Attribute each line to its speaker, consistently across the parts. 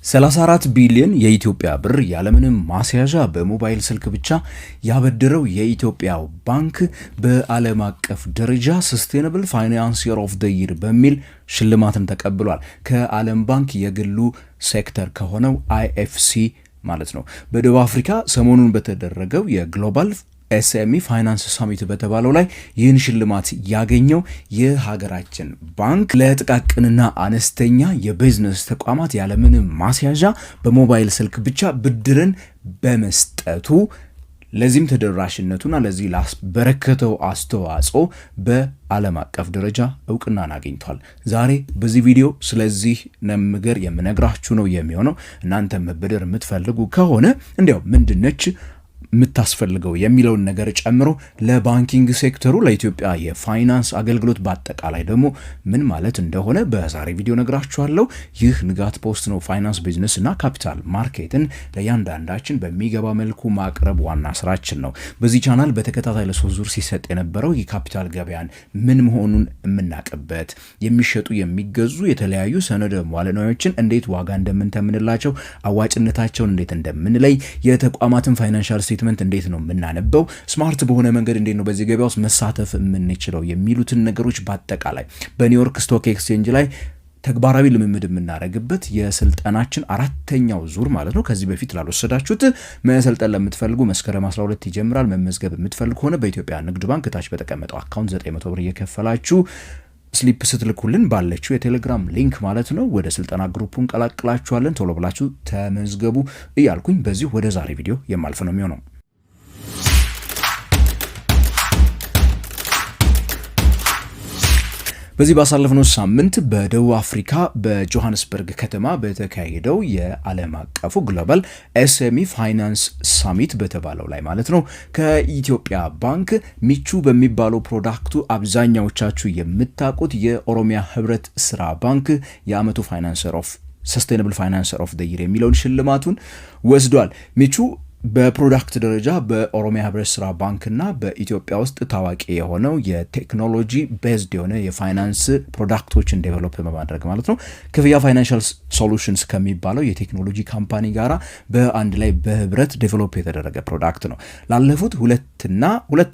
Speaker 1: 34 ቢሊዮን የኢትዮጵያ ብር ያለምንም ማስያዣ በሞባይል ስልክ ብቻ ያበደረው የኢትዮጵያ ባንክ በዓለም አቀፍ ደረጃ ሰስቴነብል ፋይናንሲየር ኦፍ ዘ ይር በሚል ሽልማትን ተቀብሏል። ከዓለም ባንክ የግሉ ሴክተር ከሆነው አይኤፍሲ ማለት ነው። በደቡብ አፍሪካ ሰሞኑን በተደረገው የግሎባል ኤስኤምኢ ፋይናንስ ሳሚት በተባለው ላይ ይህን ሽልማት ያገኘው የሀገራችን ባንክ ለጥቃቅንና አነስተኛ የቢዝነስ ተቋማት ያለምንም ማስያዣ በሞባይል ስልክ ብቻ ብድርን በመስጠቱ ለዚህም ተደራሽነቱና ለዚህ ላስበረከተው አስተዋጽኦ በዓለም አቀፍ ደረጃ እውቅናን አግኝቷል። ዛሬ በዚህ ቪዲዮ ስለዚህ ነገር የምነግራችሁ ነው የሚሆነው። እናንተ መበደር የምትፈልጉ ከሆነ እንዲያው ምንድነች የምታስፈልገው የሚለውን ነገር ጨምሮ ለባንኪንግ ሴክተሩ ለኢትዮጵያ የፋይናንስ አገልግሎት በአጠቃላይ ደግሞ ምን ማለት እንደሆነ በዛሬ ቪዲዮ ነግራችኋለሁ። ይህ ንጋት ፖስት ነው። ፋይናንስ፣ ቢዝነስ እና ካፒታል ማርኬትን ለእያንዳንዳችን በሚገባ መልኩ ማቅረብ ዋና ስራችን ነው። በዚህ ቻናል በተከታታይ ለ3 ዙር ሲሰጥ የነበረው የካፒታል ገበያን ምን መሆኑን የምናቅበት፣ የሚሸጡ የሚገዙ የተለያዩ ሰነደ መዋዕለ ንዋዮችን እንዴት ዋጋ እንደምንተምንላቸው፣ አዋጭነታቸውን እንዴት እንደምንለይ፣ የተቋማትን ፋይናንሻል ስቴትመንት እንዴት ነው የምናነበው፣ ስማርት በሆነ መንገድ እንዴት ነው በዚህ ገበያ ውስጥ መሳተፍ የምንችለው የሚሉትን ነገሮች በአጠቃላይ በኒውዮርክ ስቶክ ኤክስቼንጅ ላይ ተግባራዊ ልምምድ የምናደርግበት የስልጠናችን 4ኛው ዙር ማለት ነው። ከዚህ በፊት ላልወሰዳችሁት መሰልጠን ለምትፈልጉ መስከረም 12 ይጀምራል። መመዝገብ የምትፈልጉ ሆነ በኢትዮጵያ ንግድ ባንክ ታች በተቀመጠው አካውንት 900 ብር እየከፈላችሁ ስሊፕ ስትልኩልን ባለችው የቴሌግራም ሊንክ ማለት ነው ወደ ስልጠና ግሩፑን ቀላቅላችኋለን። ቶሎ ብላችሁ ተመዝገቡ እያልኩኝ በዚህ ወደ ዛሬ ቪዲዮ የማልፍ ነው የሚሆነው። በዚህ ባሳለፍነው ሳምንት በደቡብ አፍሪካ በጆሃንስበርግ ከተማ በተካሄደው የዓለም አቀፉ ግሎባል ኤስኤምኢ ፋይናንስ ሳሚት በተባለው ላይ ማለት ነው ከኢትዮጵያ ባንክ ሚቹ በሚባለው ፕሮዳክቱ አብዛኛዎቻችሁ የምታውቁት የኦሮሚያ ህብረት ስራ ባንክ የአመቱ ፋይናንሰር ኦፍ ሰስቴነብል ፋይናንሰር ኦፍ ዘ ይር የሚለውን ሽልማቱን ወስዷል። ሚቹ በፕሮዳክት ደረጃ በኦሮሚያ ህብረት ስራ ባንክና በኢትዮጵያ ውስጥ ታዋቂ የሆነው የቴክኖሎጂ ቤዝድ የሆነ የፋይናንስ ፕሮዳክቶችን ዴቨሎፕ በማድረግ ማለት ነው ክፍያ ፋይናንሻል ሶሉሽንስ ከሚባለው የቴክኖሎጂ ካምፓኒ ጋራ በአንድ ላይ በህብረት ዴቨሎፕ የተደረገ ፕሮዳክት ነው። ላለፉት 2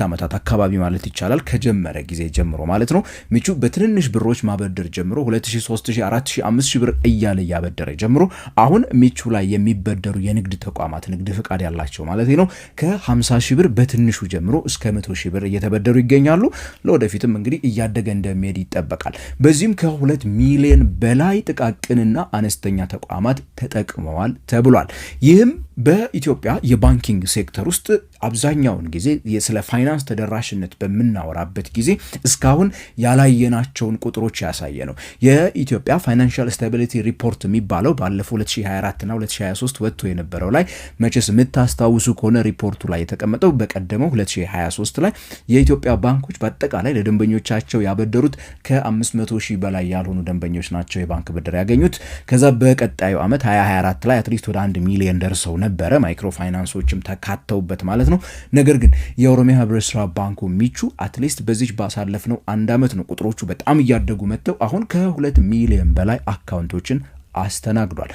Speaker 1: ዓመታት አካባቢ ማለት ይቻላል ከጀመረ ጊዜ ጀምሮ ማለት ነው ሚቹ በትንንሽ ብሮች ማበደር ጀምሮ 2000፣ 3000፣ 4000፣ 5000 ብር እያለ ያበደረ ጀምሮ አሁን ሚቹ ላይ የሚበደሩ የንግድ ተቋማት ንግድ ፍቃድ ያላቸው ማለት ነው ከ50 ሺህ ብር በትንሹ ጀምሮ እስከ 100 ሺህ ብር እየተበደሩ ይገኛሉ። ለወደፊትም እንግዲህ እያደገ እንደሚሄድ ይጠበቃል። በዚህም ከ2 ሚሊዮን በላይ ጥቃቅንና አነስተኛ ተቋማት ተጠቅመዋል ተብሏል። ይህም በኢትዮጵያ የባንኪንግ ሴክተር ውስጥ አብዛኛውን ጊዜ ስለ ፋይናንስ ተደራሽነት በምናወራበት ጊዜ እስካሁን ያላየናቸውን ቁጥሮች ያሳየ ነው። የኢትዮጵያ ፋይናንሻል ስታቢሊቲ ሪፖርት የሚባለው ባለፈው 2024 እና 2023 ወጥቶ የነበረው ላይ መቼስ የምታስታውሱ ከሆነ ሪፖርቱ ላይ የተቀመጠው በቀደመው 2023 ላይ የኢትዮጵያ ባንኮች በአጠቃላይ ለደንበኞቻቸው ያበደሩት ከ500 ሺህ በላይ ያልሆኑ ደንበኞች ናቸው የባንክ ብድር ያገኙት። ከዛ በቀጣዩ ዓመት 2024 ላይ አትሊስት ወደ 1 ሚሊዮን ደርሰው ነበረ ማይክሮ ፋይናንሶችም ተካተውበት ማለት ነው። ነገር ግን የኦሮሚያ ህብረት ስራ ባንኩ ሚቹ አትሊስት በዚህ ባሳለፍነው 1 ዓመት ነው ቁጥሮቹ በጣም እያደጉ መጥተው አሁን ከ2 ሚሊዮን በላይ አካውንቶችን አስተናግዷል።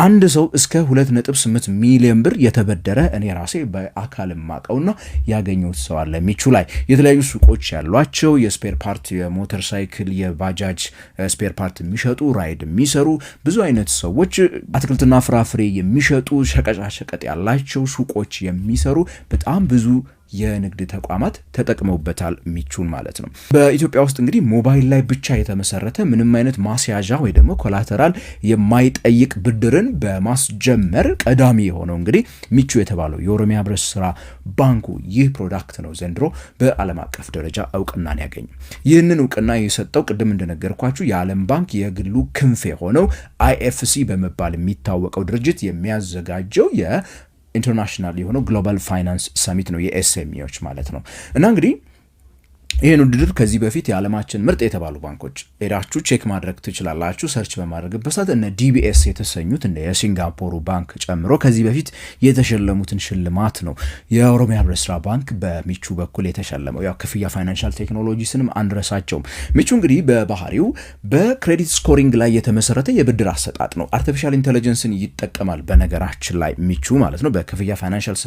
Speaker 1: አንድ ሰው እስከ 2.8 ሚሊዮን ብር የተበደረ እኔ ራሴ በአካል ማቀውና ያገኘሁት ሰው አለ። ሚቹ ላይ የተለያዩ ሱቆች ያሏቸው የስፔር ፓርት የሞተር ሳይክል የባጃጅ ስፔር ፓርት የሚሸጡ ራይድ የሚሰሩ ብዙ አይነት ሰዎች አትክልትና ፍራፍሬ የሚሸጡ ሸቀጣሸቀጥ ያላቸው ሱቆች የሚሰሩ በጣም ብዙ የንግድ ተቋማት ተጠቅመውበታል ሚቹን ማለት ነው። በኢትዮጵያ ውስጥ እንግዲህ ሞባይል ላይ ብቻ የተመሰረተ ምንም አይነት ማስያዣ ወይ ደግሞ ኮላተራል የማይጠይቅ ብድርን በማስጀመር ቀዳሚ የሆነው እንግዲህ ሚቹ የተባለው የኦሮሚያ ህብረት ስራ ባንኩ ይህ ፕሮዳክት ነው ዘንድሮ በዓለም አቀፍ ደረጃ እውቅናን ያገኘ። ይህንን እውቅና የሰጠው ቅድም እንደነገርኳችሁ የዓለም ባንክ የግሉ ክንፍ የሆነው አይኤፍሲ በመባል የሚታወቀው ድርጅት የሚያዘጋጀው ኢንተርናሽናል የሆነው ግሎባል ፋይናንስ ሳሚት ነው የኤስኤምኢዎች ማለት ነው። እና እንግዲህ ይህን ውድድር ከዚህ በፊት የዓለማችን ምርጥ የተባሉ ባንኮች ሄዳችሁ ቼክ ማድረግ ትችላላችሁ። ሰርች በማድረግበት ሰዓት እነ ዲቢኤስ የተሰኙት እንደ የሲንጋፖሩ ባንክ ጨምሮ ከዚህ በፊት የተሸለሙትን ሽልማት ነው የኦሮሚያ ህብረት ስራ ባንክ በሚቹ በኩል የተሸለመው። ያው ክፍያ ፋይናንሻል ቴክኖሎጂስንም አንረሳቸውም። ሚቹ እንግዲህ በባህሪው በክሬዲት ስኮሪንግ ላይ የተመሰረተ የብድር አሰጣጥ ነው። አርቲፊሻል ኢንቴሊጀንስን ይጠቀማል። በነገራችን ላይ ሚቹ ማለት ነው በክፍያ ፋይናንሻል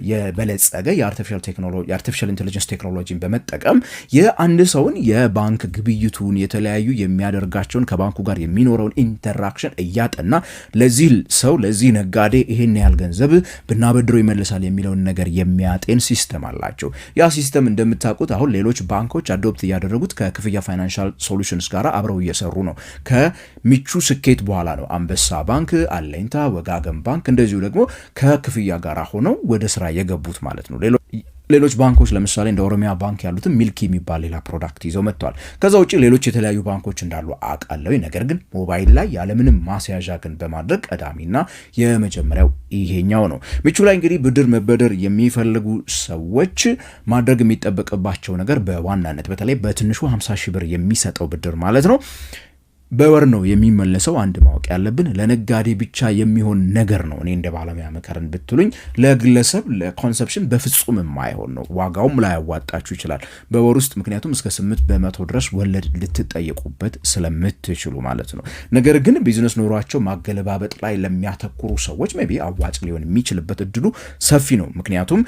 Speaker 1: የበለጸገ የአርቲፊሻል ኢንቴሊጀንስ ቴክኖሎጂን በመጠቀም የአንድ ሰውን የባንክ ግብይቱን የተለያዩ የሚያደርጋቸውን ከባንኩ ጋር የሚኖረውን ኢንተራክሽን እያጠና ለዚህ ሰው ለዚህ ነጋዴ ይሄን ያህል ገንዘብ ብናበድሮ ይመልሳል የሚለውን ነገር የሚያጤን ሲስተም አላቸው። ያ ሲስተም እንደምታውቁት አሁን ሌሎች ባንኮች አዶፕት እያደረጉት ከክፍያ ፋይናንሻል ሶሉሽንስ ጋር አብረው እየሰሩ ነው። ከሚቹ ስኬት በኋላ ነው አንበሳ ባንክ፣ አለኝታ፣ ወጋገን ባንክ እንደዚሁ ደግሞ ከክፍያ ጋር ሆነው ወደ ስራ የገቡት ማለት ነው። ሌሎች ባንኮች ለምሳሌ እንደ ኦሮሚያ ባንክ ያሉትን ሚልኪ የሚባል ሌላ ፕሮዳክት ይዘው መጥተዋል። ከዛ ውጭ ሌሎች የተለያዩ ባንኮች እንዳሉ አውቃለሁ። ነገር ግን ሞባይል ላይ ያለምንም ማስያዣ ግን በማድረግ ቀዳሚና የመጀመሪያው ይሄኛው ነው። ሚቹ ላይ እንግዲህ ብድር መበደር የሚፈልጉ ሰዎች ማድረግ የሚጠበቅባቸው ነገር በዋናነት በተለይ በትንሹ 50 ሺህ ብር የሚሰጠው ብድር ማለት ነው በወር ነው የሚመለሰው። አንድ ማወቅ ያለብን ለነጋዴ ብቻ የሚሆን ነገር ነው። እኔ እንደ ባለሙያ መከረን ብትሉኝ ለግለሰብ ለኮንሰፕሽን በፍጹም የማይሆን ነው። ዋጋውም ላያዋጣችሁ ይችላል በወር ውስጥ ምክንያቱም እስከ 8% ድረስ ወለድ ልትጠየቁበት ስለምትችሉ ማለት ነው። ነገር ግን ቢዝነስ ኖሯቸው ማገለባበጥ ላይ ለሚያተኩሩ ሰዎች ሜቢ አዋጭ ሊሆን የሚችልበት እድሉ ሰፊ ነው። ምክንያቱም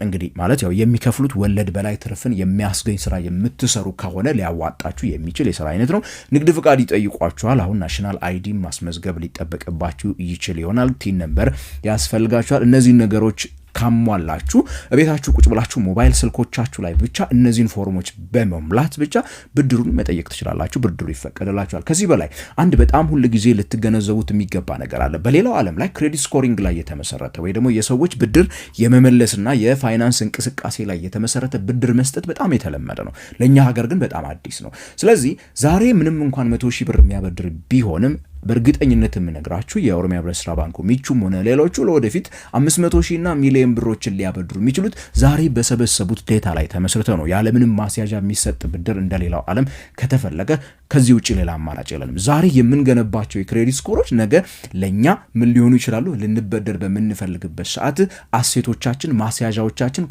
Speaker 1: እንግዲህ ማለት ያው የሚከፍሉት ወለድ በላይ ትርፍን የሚያስገኝ ስራ የምትሰሩ ከሆነ ሊያዋጣችሁ የሚችል የስራ አይነት ነው። ንግድ ፍቃድ ይጠይቋችኋል። አሁን ናሽናል አይዲ ማስመዝገብ ሊጠበቅባችሁ ይችል ይሆናል። ቲን ነምበር ያስፈልጋችኋል። እነዚህ ነገሮች ካሟላችሁ ቤታችሁ ቁጭ ብላችሁ ሞባይል ስልኮቻችሁ ላይ ብቻ እነዚህን ፎርሞች በመሙላት ብቻ ብድሩን መጠየቅ ትችላላችሁ። ብድሩ ይፈቀድላችኋል። ከዚህ በላይ አንድ በጣም ሁል ጊዜ ልትገነዘቡት የሚገባ ነገር አለ። በሌላው ዓለም ላይ ክሬዲት ስኮሪንግ ላይ የተመሰረተ ወይ ደግሞ የሰዎች ብድር የመመለስና የፋይናንስ እንቅስቃሴ ላይ የተመሰረተ ብድር መስጠት በጣም የተለመደ ነው። ለኛ ሀገር ግን በጣም አዲስ ነው። ስለዚህ ዛሬ ምንም እንኳን 100 ሺህ ብር የሚያበድር ቢሆንም በእርግጠኝነት የምነግራችሁ የኦሮሚያ ህብረት ስራ ባንኩ ሚቹም ሆነ ሌሎቹ ለወደፊት 500 ሺህና ሚሊዮን ብሮችን ሊያበድሩ የሚችሉት ዛሬ በሰበሰቡት ዴታ ላይ ተመስርተው ነው። ያለምንም ማስያዣ የሚሰጥ ብድር እንደሌላው ዓለም ከተፈለገ ከዚህ ውጪ ሌላ አማራጭ የለንም። ዛሬ የምንገነባቸው የክሬዲት ስኮሮች ነገ ለኛ ምን ሊሆኑ ይችላሉ? ልንበደር በምንፈልግበት ሰዓት አሴቶቻችን፣ ማስያዣዎቻችን፣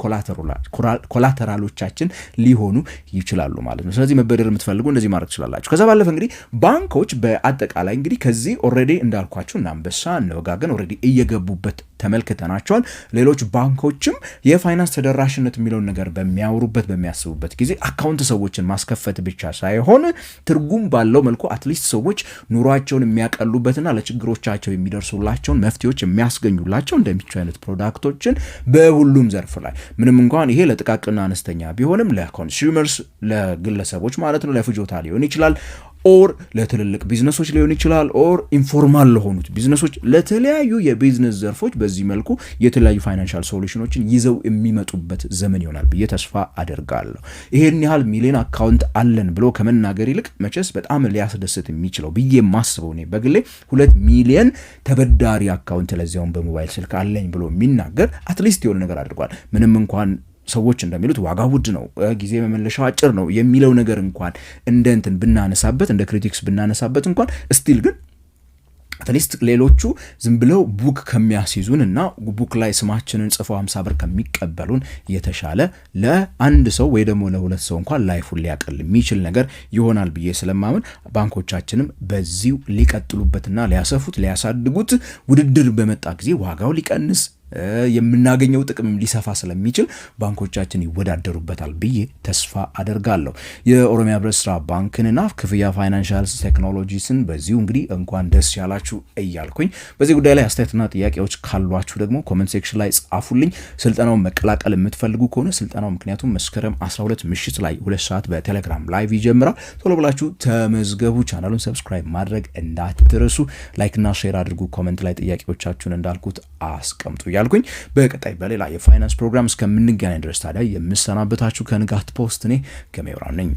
Speaker 1: ኮላተራሎቻችን ሊሆኑ ይችላሉ ማለት ነው። ስለዚህ መበደር የምትፈልጉ እንደዚህ ማድረግ ትችላላችሁ። ከዛ ባለፈ እንግዲህ ባንኮች በአጠቃላይ እንግዲህ ከዚህ ኦልሬዲ እንዳልኳችሁ እና አንበሳ እና ወጋገን ኦልሬዲ እየገቡበት ተመልክተናቸዋል። ሌሎች ባንኮችም የፋይናንስ ተደራሽነት የሚለውን ነገር በሚያወሩበት በሚያስቡበት ጊዜ አካውንት ሰዎችን ማስከፈት ብቻ ሳይሆን ትርጉም ባለው መልኩ አትሊስት ሰዎች ኑሯቸውን የሚያቀሉበትና ለችግሮቻቸው የሚደርሱላቸውን መፍትሄዎች የሚያስገኙላቸው እንደሚቹ አይነት ፕሮዳክቶችን በሁሉም ዘርፍ ላይ ምንም እንኳን ይሄ ለጥቃቅንና አነስተኛ ቢሆንም ለኮንሱመርስ ለግለሰቦች ማለት ነው ለፍጆታ ሊሆን ይችላል ኦር ለትልልቅ ቢዝነሶች ሊሆን ይችላል ኦር ኢንፎርማል ለሆኑት ቢዝነሶች ለተለያዩ የቢዝነስ ዘርፎች በዚህ መልኩ የተለያዩ ፋይናንሻል ሶሉሽኖችን ይዘው የሚመጡበት ዘመን ይሆናል ብዬ ተስፋ አደርጋለሁ። ይሄን ያህል ሚሊዮን አካውንት አለን ብሎ ከመናገር ይልቅ መቼስ በጣም ሊያስደስት የሚችለው ብዬ ማስበው ነው በግሌ 2 ሚሊዮን ተበዳሪ አካውንት ለዚያውን በሞባይል ስልክ አለኝ ብሎ የሚናገር አትሊስት የሆነ ነገር አድርጓል። ምንም እንኳን ሰዎች እንደሚሉት ዋጋ ውድ ነው፣ ጊዜ መመለሻው አጭር ነው የሚለው ነገር እንኳን እንደ እንትን ብናነሳበት እንደ ክሪቲክስ ብናነሳበት እንኳን ስቲል ግን አትሊስት ሌሎቹ ዝም ብለው ቡክ ከሚያስይዙን እና ቡክ ላይ ስማችንን ጽፈው 50 ብር ከሚቀበሉን የተሻለ ለአንድ ሰው ወይ ደግሞ ለሁለት ሰው እንኳን ላይፉን ሊያቀል የሚችል ነገር ይሆናል ብዬ ስለማምን ባንኮቻችንም በዚሁ ሊቀጥሉበትና ሊያሰፉት ሊያሳድጉት ውድድር በመጣ ጊዜ ዋጋው ሊቀንስ የምናገኘው ጥቅም ሊሰፋ ስለሚችል ባንኮቻችን ይወዳደሩበታል ብዬ ተስፋ አደርጋለሁ። የኦሮሚያ ህብረት ስራ ባንክንና ክፍያ ፋይናንሻል ቴክኖሎጂስን በዚሁ እንግዲህ እንኳን ደስ ያላችሁ እያልኩኝ በዚህ ጉዳይ ላይ አስተያየትና ጥያቄዎች ካሏችሁ ደግሞ ኮሜንት ሴክሽን ላይ ጻፉልኝ። ስልጠናውን መቀላቀል የምትፈልጉ ከሆነ ስልጠናው ምክንያቱም መስከረም 12 ምሽት ላይ 2 ሰዓት በቴሌግራም ላይቭ ይጀምራል። ቶሎ ብላችሁ ተመዝገቡ። ቻናሉን ሰብስክራይብ ማድረግ እንዳትረሱ። ላይክና ሼር አድርጉ። ኮሜንት ላይ ጥያቄዎቻችሁን እንዳልኩት አስቀምጡ ያልኩኝ በቀጣይ በሌላ የፋይናንስ ፕሮግራም እስከምንገናኝ ድረስ ታዲያ የምሰናበታችሁ ከንጋት ፖስት እኔ ገሜ ብርሃኑ ነኝ።